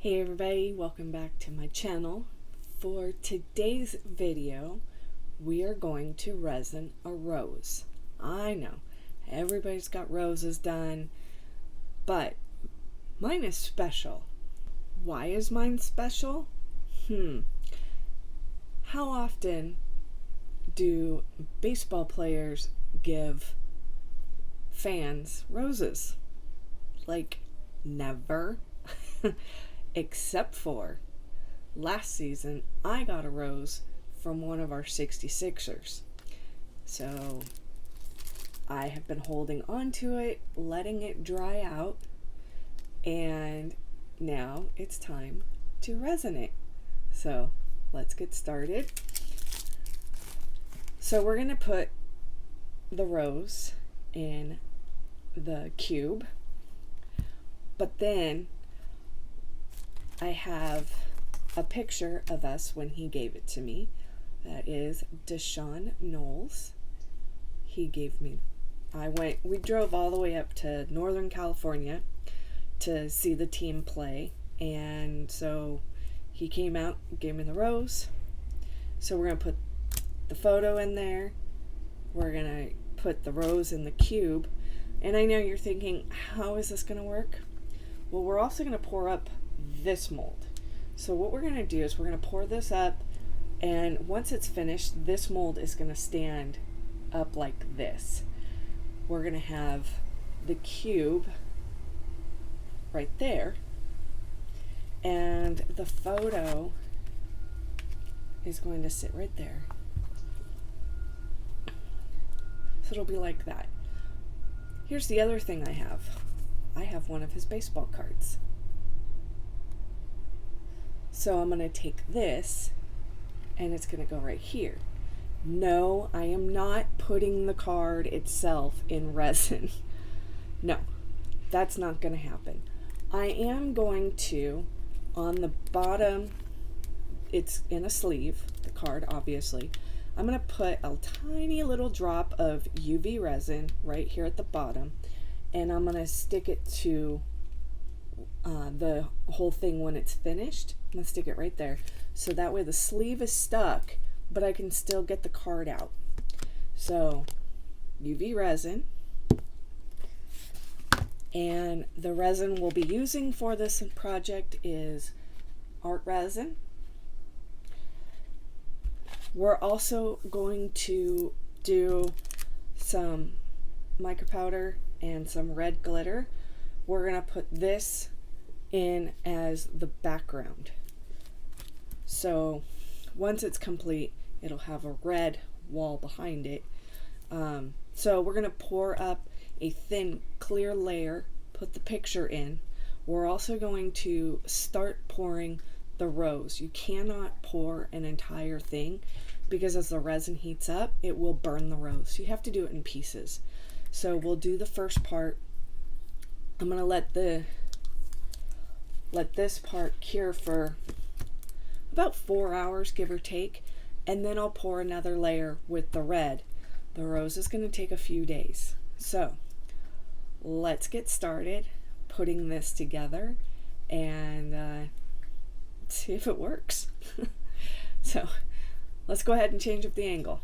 Hey everybody, welcome back to my channel. For today's video, we are going to resin a rose. I know, everybody's got roses done, but mine is special. Why is mine special? How often do baseball players give fans roses? Like, never. Except for last season, I got a rose from one of our 66ers. So I have been holding on to it, letting it dry out, and now it's time to resin it. So let's get started. So we're going to put the rose in the cube, but then I have a picture of us when he gave it to me. That is D'Shawn Knowles. He gave me, we drove all the way up to Northern California to see the team play. And so he came out, gave me the rose. So we're going to put the photo in there. We're going to put the rose in the cube. And I know you're thinking, how is this going to work? Well, we're also going to pour up this mold. So what we're going to do is we're going to pour this up, and once it's finished, this mold is going to stand up like this. We're going to have the cube right there, and the photo is going to sit right there. So it'll be like that. Here's the other thing I have. I have one of his baseball cards. So I'm going to take this, and it's going to go right here. No, I am not putting the card itself in resin. No, that's not going to happen. I am going to, on the bottom, it's in a sleeve, the card obviously, I'm going to put a tiny little drop of UV resin right here at the bottom, and I'm going to stick it to the whole thing when it's finished. I'm going to stick it right there. So that way the sleeve is stuck, but I can still get the card out. So UV resin. And the resin we'll be using for this project is art resin. We're also going to do some mica powder and some red glitter. We're going to put this in as the background. So once it's complete, it'll have a red wall behind it. So we're going to pour up a thin clear layer, put the picture in. We're also going to start pouring the rose. You cannot pour an entire thing because as the resin heats up, it will burn the rose. You have to do it in pieces. So we'll do the first part. I'm going to let this part cure for about 4 hours, give or take, and then I'll pour another layer with the red. The rose is going to take a few days. So let's get started putting this together and see if it works. So let's go ahead and change up the angle.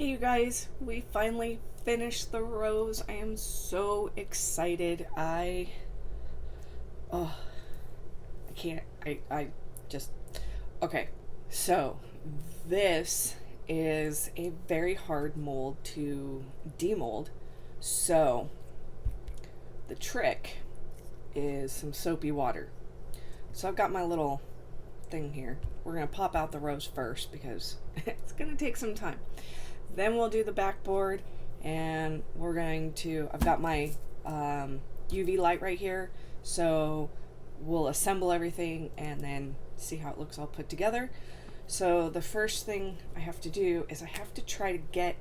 Hey you guys, we finally finished the rose. I am so excited. Oh, I can't, I just, okay. So this is a very hard mold to demold. So the trick is some soapy water. So I've got my little thing here. We're gonna pop out the rose first because it's gonna take some time. Then we'll do the backboard, and we're going to, I've got my UV light right here, so we'll assemble everything and then see how it looks all put together. So the first thing I have to do is I have to try to get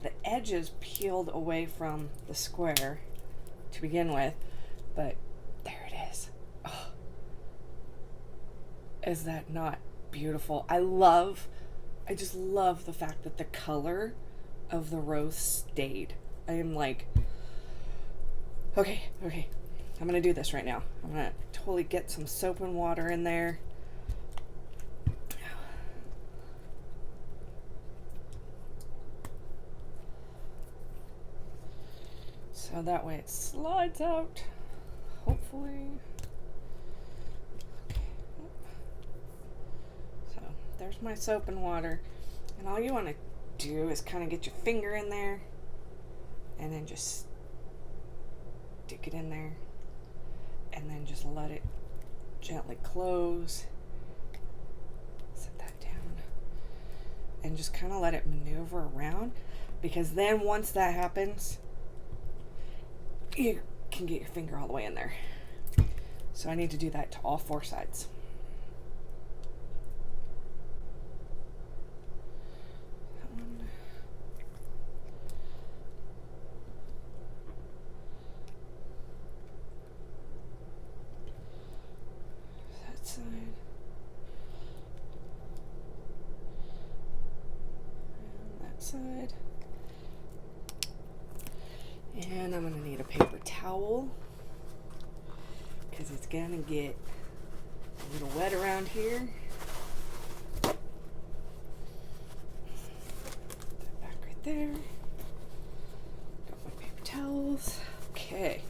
the edges peeled away from the square to begin with, but there it is. Oh, is that not beautiful? I just love the fact that the color of the rose stayed. I am like, okay, I'm gonna do this right now. I'm gonna totally get some soap and water in there. So that way it slides out, hopefully. There's my soap and water, and all you want to do is kind of get your finger in there and then just stick it in there and then just let it gently close. Set that down and just kind of let it maneuver around, because then once that happens you can get your finger all the way in there. So I need to do that to all four sides. Side. And I'm gonna need a paper towel because it's gonna get a little wet around here. Put that back right there. Got my paper towels. Okay.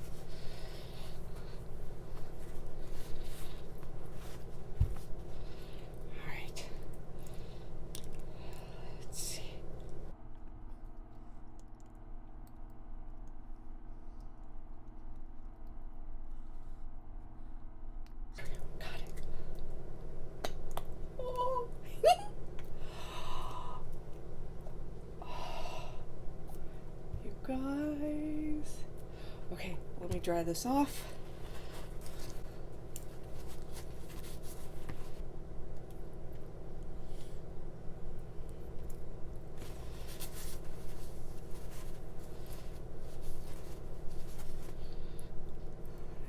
Guys, okay, let me dry this off.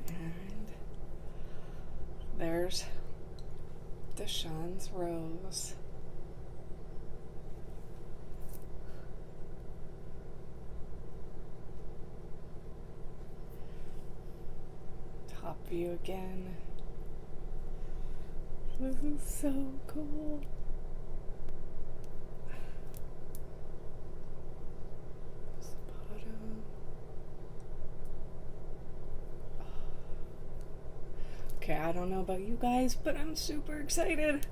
And there's D'Shawn's rose. Top view again. This is so cool. This bottom. Okay, I don't know about you guys, but I'm super excited.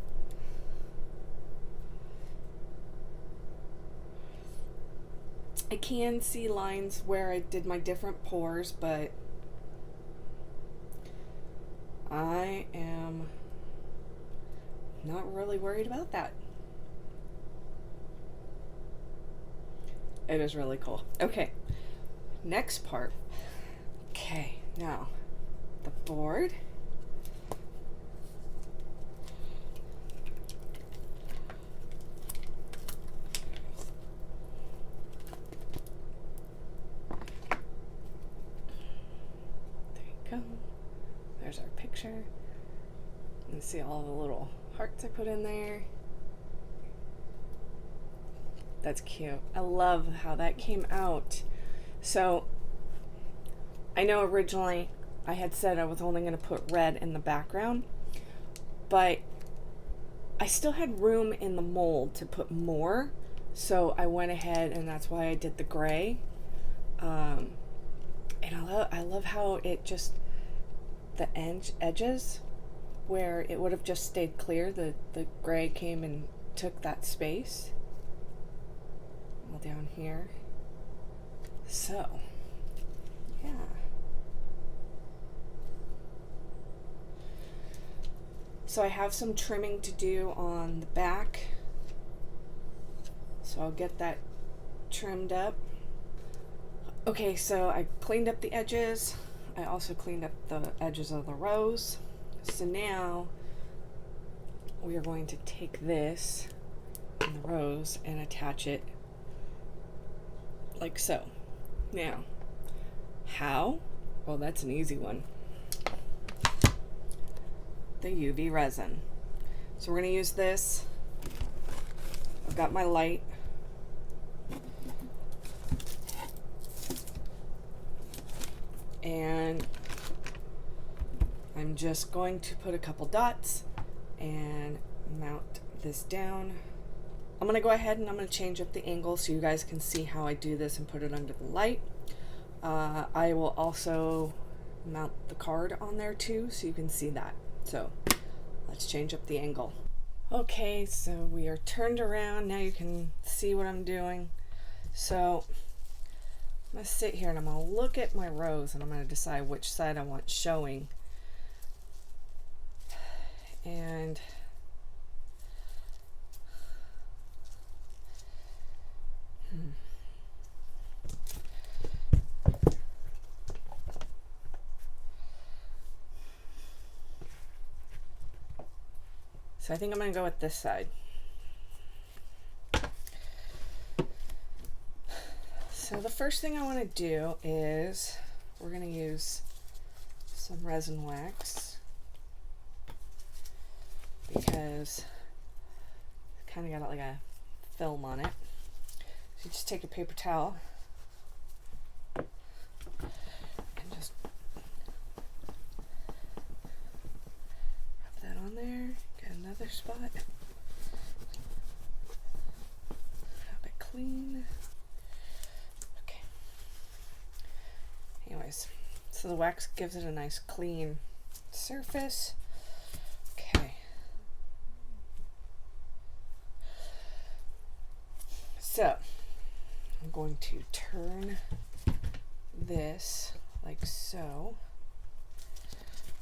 I can see lines where I did my different pours, but I am not really worried about that. It is really cool. Okay, next part. Okay, now the board. There you go. There's our picture. You can see all the little hearts I put in there. That's cute. I love how that came out. So I know originally I had said I was only going to put red in the background, but I still had room in the mold to put more. So I went ahead, and that's why I did the gray. And I love how it just, the edges where it would have just stayed clear, the gray came and took that space. All down here. So, yeah. So I have some trimming to do on the back. So I'll get that trimmed up. Okay, so I cleaned up the edges. I also cleaned up the edges of the rows. So now we are going to take this in the rows and attach it like so. Now, how? Well, that's an easy one. The UV resin. So we're going to use this. I've got my light. And I'm just going to put a couple dots and mount this down. I'm going to go ahead and I'm going to change up the angle so you guys can see how I do this and put it under the light. I will also mount the card on there too so you can see that. So let's change up the angle. Okay, so we are turned around. Now you can see what I'm doing. So I'm going to sit here and I'm going to look at my rows and I'm going to decide which side I want showing. And so I think I'm going to go with this side. So the first thing I want to do is we're going to use some resin wax because it's kind of got like a film on it. So you just take a paper towel and just rub that on there. Get another spot. Rub it clean. Anyways, so the wax gives it a nice clean surface. Okay. So I'm going to turn this like so.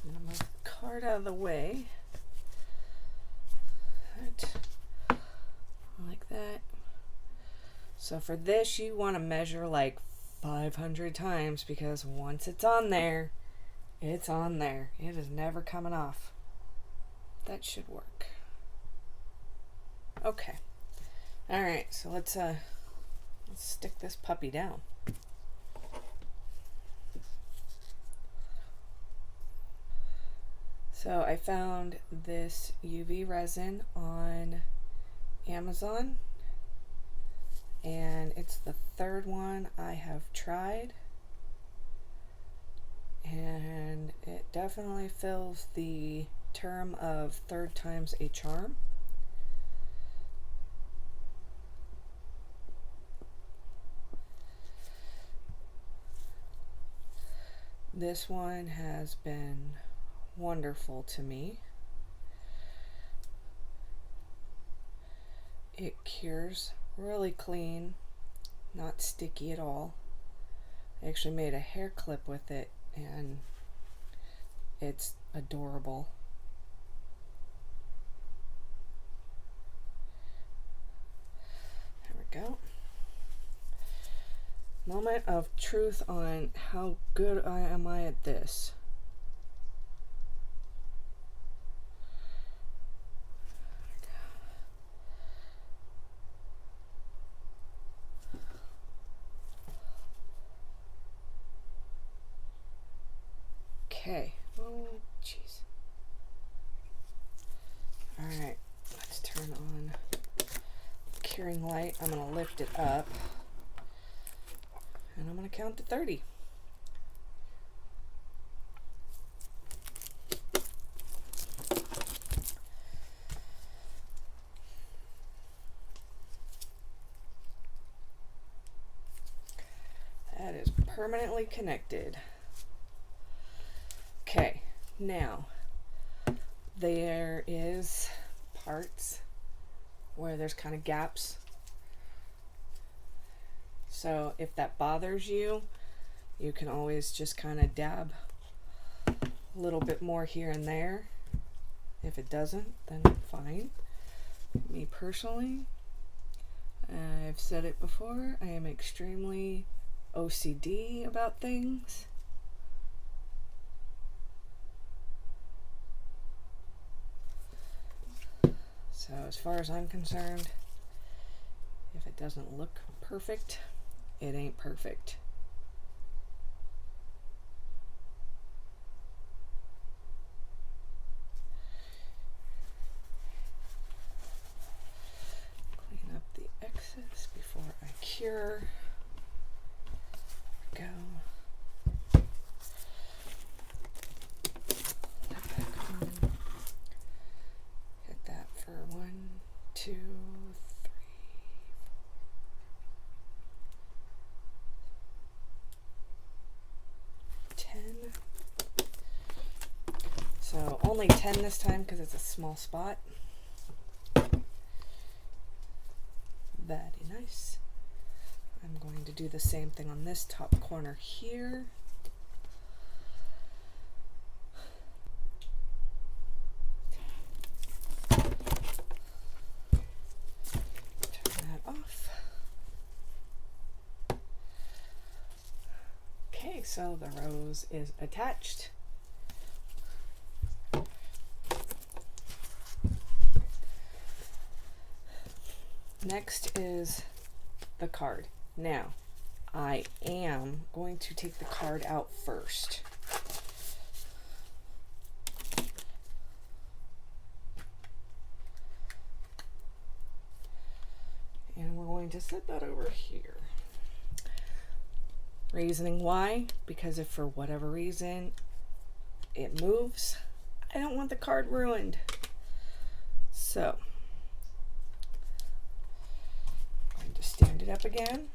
I'm going to move the card out of the way. Like that. So for this, you want to measure like 500 times because once it's on there, it's on there. It is never coming off. That should work. Okay. All right, so let's stick this puppy down. So I found this UV resin on Amazon. And it's the third one I have tried, and it definitely fills the term of third time's a charm. This one has been wonderful to me. It cures really clean, not sticky at all. I actually made a hair clip with it and it's adorable. There we go. Moment of truth on how good am I at this. Okay. Oh, jeez. All right. Let's turn on the curing light. I'm going to lift it up. And I'm going to count to 30. permanently connected. Okay, now there is parts where there's kind of gaps. So if that bothers you, you can always just kind of dab a little bit more here and there. If it doesn't, then fine. Me personally, I've said it before, I am extremely OCD about things. So as far as I'm concerned, if it doesn't look perfect, it ain't perfect. Clean up the excess before I cure. Go. Hit that for 1, 2, 3, 10. So only 10 this time because it's a small spot. Very nice. I'm going to do the same thing on this top corner here. Turn that off. Okay, so the rose is attached. Next is the card. Now, I am going to take the card out first. And we're going to set that over here. Reasoning why? Because if for whatever reason it moves, I don't want the card ruined. So, I'm going to stand it up again.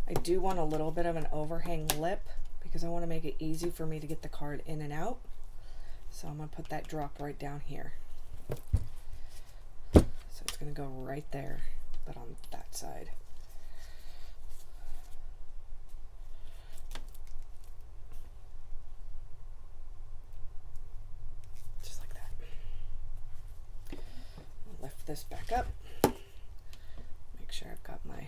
I do want a little bit of an overhang lip because I want to make it easy for me to get the card in and out. So I'm going to put that drop right down here. So it's going to go right there, but on that side. Just like that. I'll lift this back up. Make sure I've got my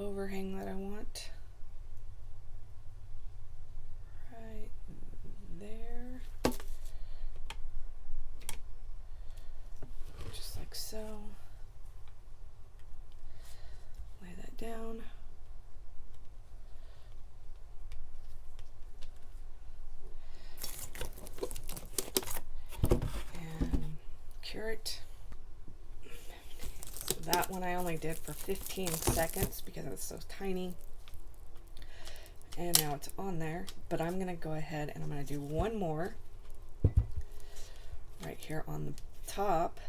overhang that I want right there, just like so. Lay that down. And cure it. That one I only did for 15 seconds because it was so tiny. And now it's on there, but I'm gonna go ahead and I'm gonna do one more right here on the top.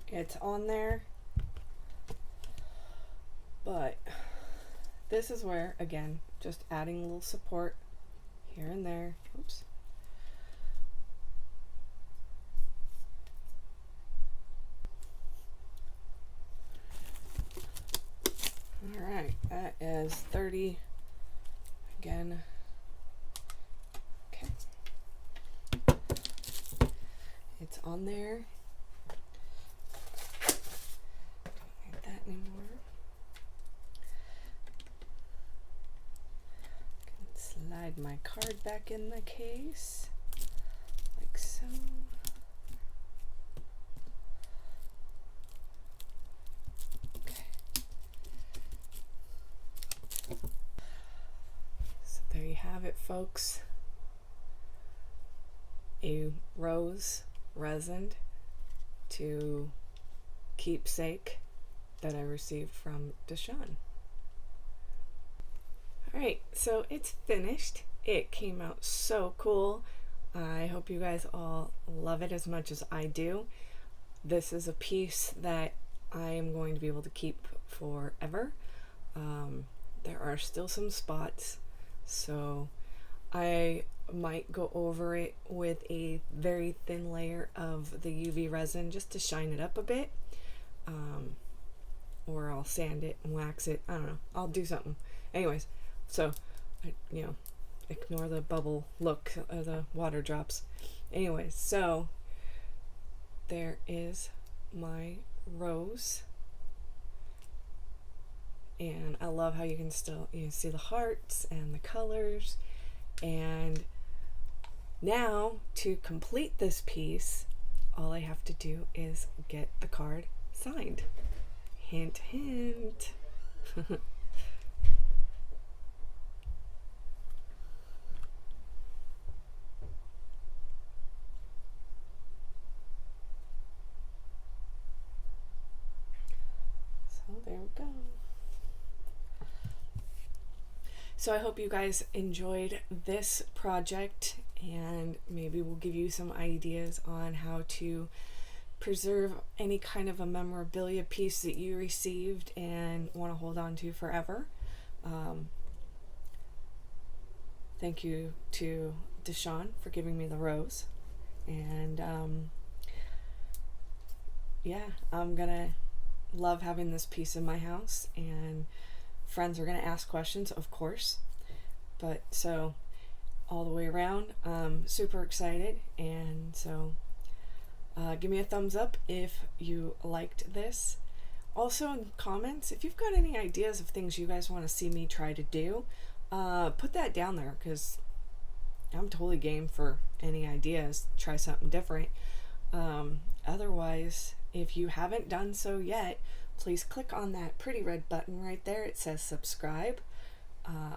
It's on there, but this is where, again, just adding a little support here and there. Oops. All right, that is 30 again. Okay. It's on there. Anymore. Can slide my card back in the case like so. Okay. So there you have it, folks. a rose resin to keepsake that I received from D'Shawn. Alright, so it's finished. It came out so cool. I hope you guys all love it as much as I do. This is a piece that I am going to be able to keep forever. There are still some spots, so I might go over it with a very thin layer of the UV resin just to shine it up a bit, or I'll sand it and wax it. I don't know, I'll do something. Anyways, so ignore the bubble look of the water drops. Anyways, so there is my rose, and I love how you can still see the hearts and the colors. And now to complete this piece, all I have to do is get the card signed. Hint, hint. So there we go. So I hope you guys enjoyed this project, and maybe we'll give you some ideas on how to preserve any kind of a memorabilia piece that you received and want to hold on to forever. Thank you to D'Shawn for giving me the rose, and yeah, I'm gonna love having this piece in my house, and friends are going to ask questions, of course, but so all the way around, I'm super excited. And so give me a thumbs up if you liked this. Also in comments, if you've got any ideas of things you guys want to see me try to do, put that down there, because I'm totally game for any ideas. Try something different. Otherwise, if you haven't done so yet, please click on that pretty red button right there. It says subscribe.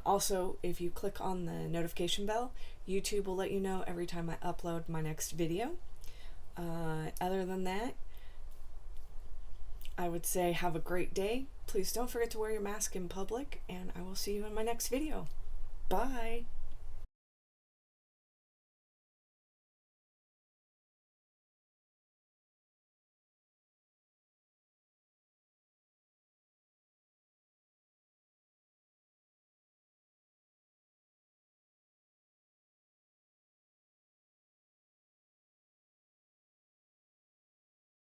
Also, if you click on the notification bell, YouTube will let you know every time I upload my next video. Other than that, I would say have a great day. Please don't forget to wear your mask in public, and I will see you in my next video. Bye!